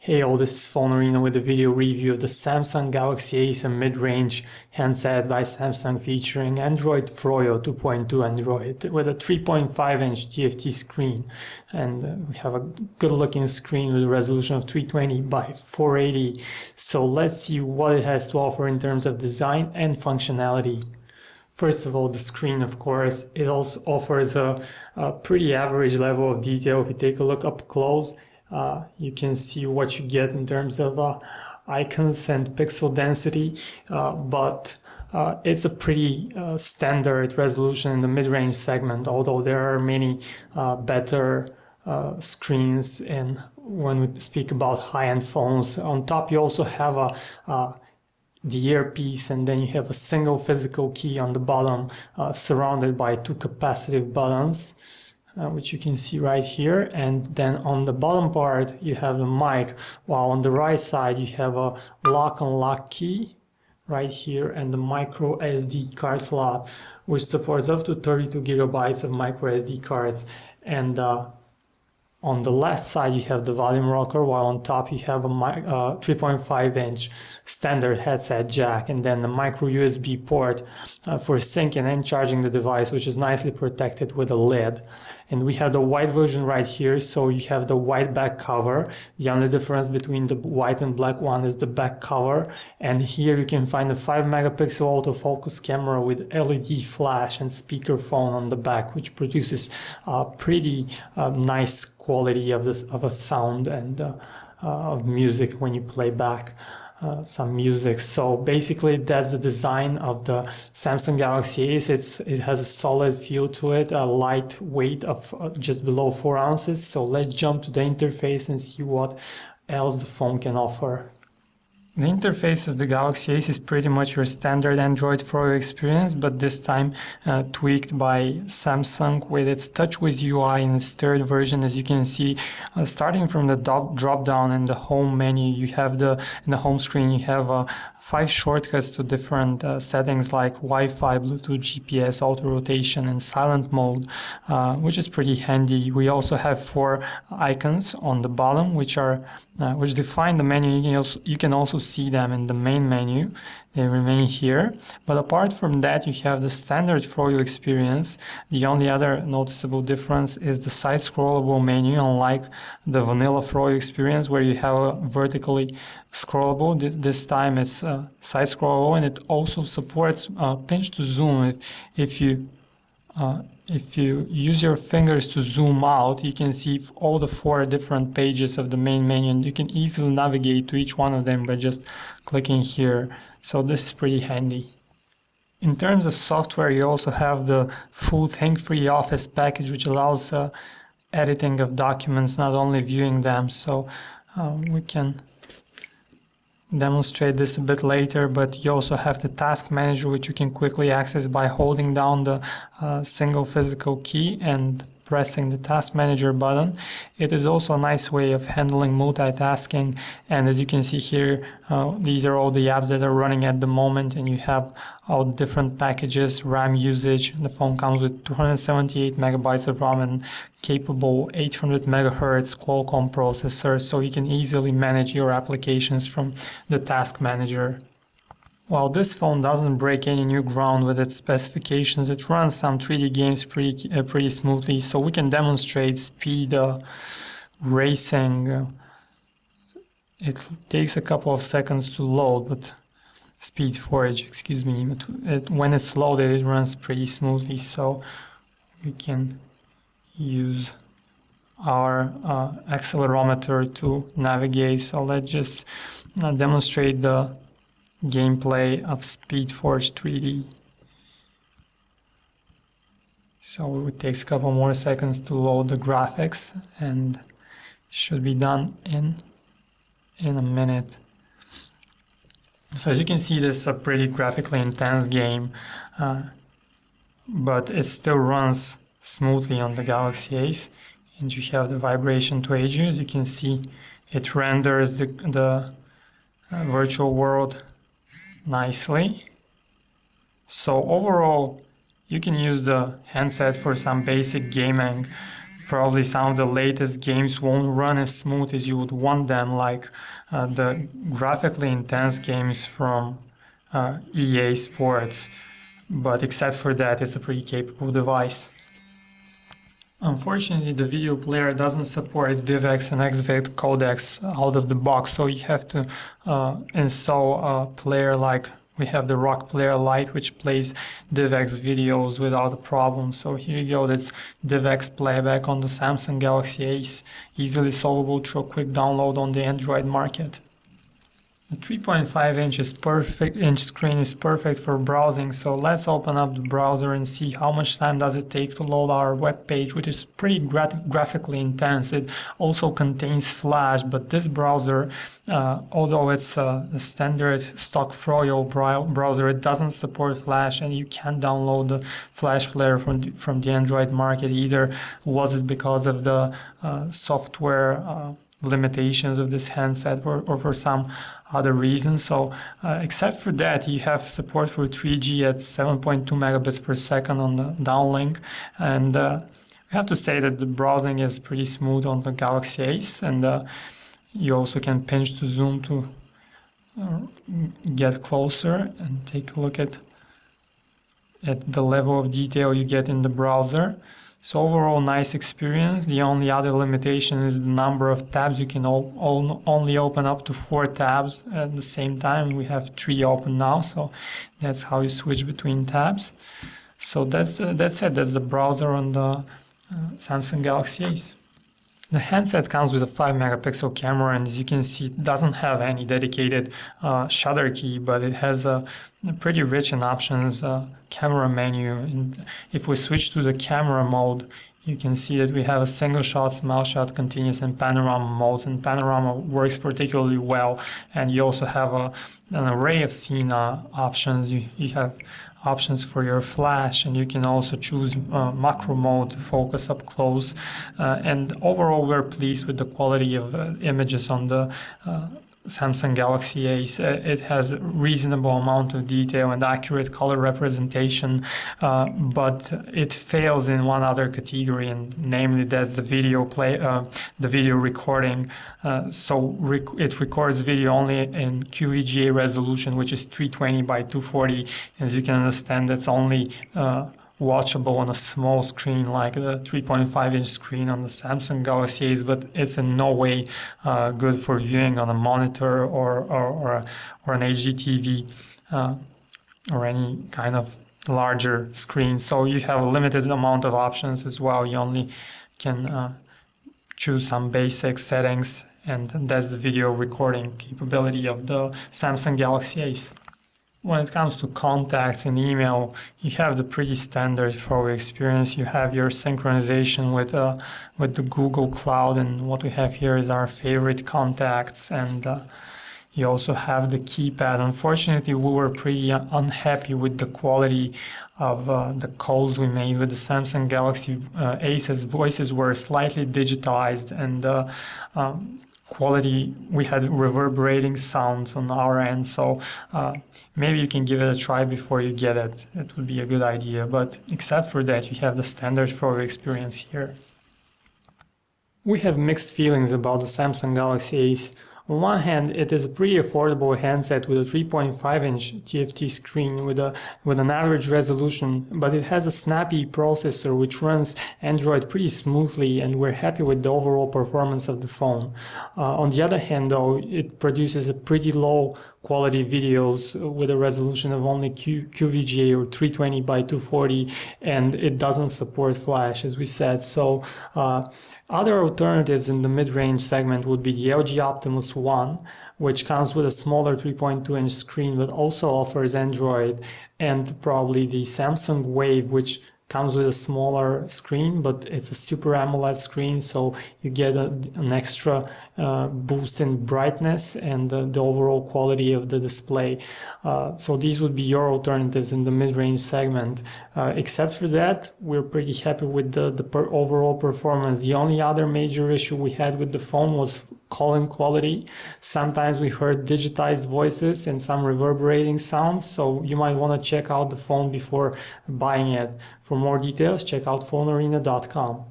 Hey all, this is PhoneArena with a video review of the Samsung Galaxy Ace, a mid-range handset by Samsung featuring Android Froyo 2.2 Android with a 3.5-inch TFT screen. And we have a good-looking screen with a resolution of 320 by 480. So let's see what it has to offer in terms of design and functionality. First of all, the screen, of course, it also offers a pretty average level of detail. If you take a look up close, you can see what you get in terms of icons and pixel density, but it's a pretty standard resolution in the mid-range segment, although there are many better screens when we speak about high-end phones. On top, you also have the earpiece, and then you have a single physical key on the bottom, surrounded by two capacitive buttons. Which you can see right here, and then on the bottom part you have the mic, while on the right side you have a lock-unlock key right here and the micro SD card slot, which supports up to 32 gigabytes of micro SD cards. And on the left side you have the volume rocker, while on top you have a 3.5-inch standard headset jack, and then the micro USB port for syncing and charging the device, which is nicely protected with a lid. And we have the white version right here, so you have the white back cover. The only difference between the white and black one is the back cover. And here you can find a 5-megapixel autofocus camera with LED flash and speakerphone on the back, which produces pretty nice quality of a sound and of music when you play back some music. So basically that's the design of the Samsung Galaxy Ace. It has a solid feel to it, a light weight of just below 4 ounces. So let's jump to the interface and see what else the phone can offer. The interface of the Galaxy Ace is pretty much your standard Android Froyo experience, but this time tweaked by Samsung with its TouchWiz UI in its third version. As you can see, starting from the drop down in the home menu, you have in the home screen you have 5 shortcuts to different settings like Wi-Fi, Bluetooth, GPS, auto rotation, and silent mode, which is pretty handy. We also have 4 icons on the bottom, which define the menu. You can also see them in the main menu. They remain here. But apart from that, you have the standard Froyo experience. The only other noticeable difference is the side scrollable menu, unlike the vanilla Froyo experience where you have a vertically scrollable. This time it's side scrollable, and it also supports pinch to zoom. If you use your fingers to zoom out, you can see all the 4 different pages of the main menu, and you can easily navigate to each one of them by just clicking here. So this is pretty handy. In terms of software, you also have the full Think-Free Office package, which allows editing of documents, not only viewing them. So we can demonstrate this a bit later, but you also have the task manager, which you can quickly access by holding down the single physical key and pressing the task manager button. It is also a nice way of handling multitasking, and as you can see here, these are all the apps that are running at the moment, and you have all different packages, RAM usage. The phone comes with 278 megabytes of RAM and capable 800 megahertz Qualcomm processor, so you can easily manage your applications from the task manager. While this phone doesn't break any new ground with its specifications, it runs some 3D games pretty smoothly, so we can demonstrate speed racing. It takes a couple of seconds to load, but speed forage, excuse me, but when it's loaded it runs pretty smoothly, so we can use our accelerometer to navigate. So let's just demonstrate the gameplay of SpeedForge 3D. So it takes a couple more seconds to load the graphics, and should be done in a minute. So as you can see, this is a pretty graphically intense game, but it still runs smoothly on the Galaxy Ace. And you have the vibration to aid you. As you can see, it renders the virtual world nicely. So overall, you can use the handset for some basic gaming, probably some of the latest games won't run as smooth as you would want them, like the graphically intense games from EA Sports. But except for that, it's a pretty capable device. Unfortunately, the video player doesn't support DivX and XVID codecs out of the box, so you have to install a player like we have the Rock Player Lite, which plays DivX videos without a problem. So here you go, that's DivX playback on the Samsung Galaxy Ace, easily solvable through a quick download on the Android market. The 3.5-inch screen is perfect for browsing, so let's open up the browser and see how much time does it take to load our web page, which is pretty graphically intense. It also contains Flash, but this browser, although it's a standard stock Froyo browser, it doesn't support Flash, and you can't download the Flash player from the Android market either. Was it because of the software limitations of this handset or for some other reason? So except for that, you have support for 3G at 7.2 megabits per second on the downlink, and I have to say that the browsing is pretty smooth on the Galaxy Ace, and you also can pinch to zoom to get closer and take a look at the level of detail you get in the browser. So overall, nice experience. The only other limitation is the number of tabs. You can only open up to 4 tabs at the same time. We have 3 open now, so that's how you switch between tabs. So that's it. That's the browser on the Samsung Galaxy Ace. The handset comes with a 5-megapixel camera, and as you can see, it doesn't have any dedicated shutter key, but it has a pretty rich in options camera menu. And if we switch to the camera mode, you can see that we have a single shot, small shot, continuous, and panorama modes, and panorama works particularly well. And you also have an array of scene options. You have options for your flash, and you can also choose macro mode to focus up close. And overall, we're pleased with the quality of images on the Samsung Galaxy Ace. It has a reasonable amount of detail and accurate color representation, but it fails in one other category, and namely that's the video recording. It records video only in QVGA resolution, which is 320 by 240. As you can understand, that's only watchable on a small screen like the 3.5-inch screen on the Samsung Galaxy Ace, but it's in no way good for viewing on a monitor or an HD TV or any kind of larger screen. So you have a limited amount of options as well. You only can choose some basic settings, and that's the video recording capability of the Samsung Galaxy Ace. When it comes to contacts and email, you have the pretty standard Froyo experience. You have your synchronization with the Google Cloud, and what we have here is our favorite contacts, and you also have the keypad. Unfortunately, we were pretty unhappy with the quality of the calls we made with the Samsung Galaxy Ace's voices were slightly digitized, and quality, we had reverberating sounds on our end, so maybe you can give it a try before you get it. It would be a good idea, but except for that, you have the standard Froyo experience here. We have mixed feelings about the Samsung Galaxy Ace. On one hand, it is a pretty affordable handset with a 3.5-inch TFT screen with an average resolution, but it has a snappy processor which runs Android pretty smoothly, and we're happy with the overall performance of the phone. On the other hand, though, it produces a pretty low quality videos with a resolution of only QVGA or 320 by 240, and it doesn't support Flash, as we said. So other alternatives in the mid-range segment would be the LG Optimus One, which comes with a smaller 3.2-inch screen but also offers Android, and probably the Samsung Wave, which comes with a smaller screen, but it's a Super AMOLED screen, so you get an extra boost in brightness and the overall quality of the display. So these would be your alternatives in the mid-range segment. Except for that, we're pretty happy with the overall performance. The only other major issue we had with the phone was calling quality. Sometimes we heard digitized voices and some reverberating sounds, so you might want to check out the phone before buying it. For more details, check out PhoneArena.com.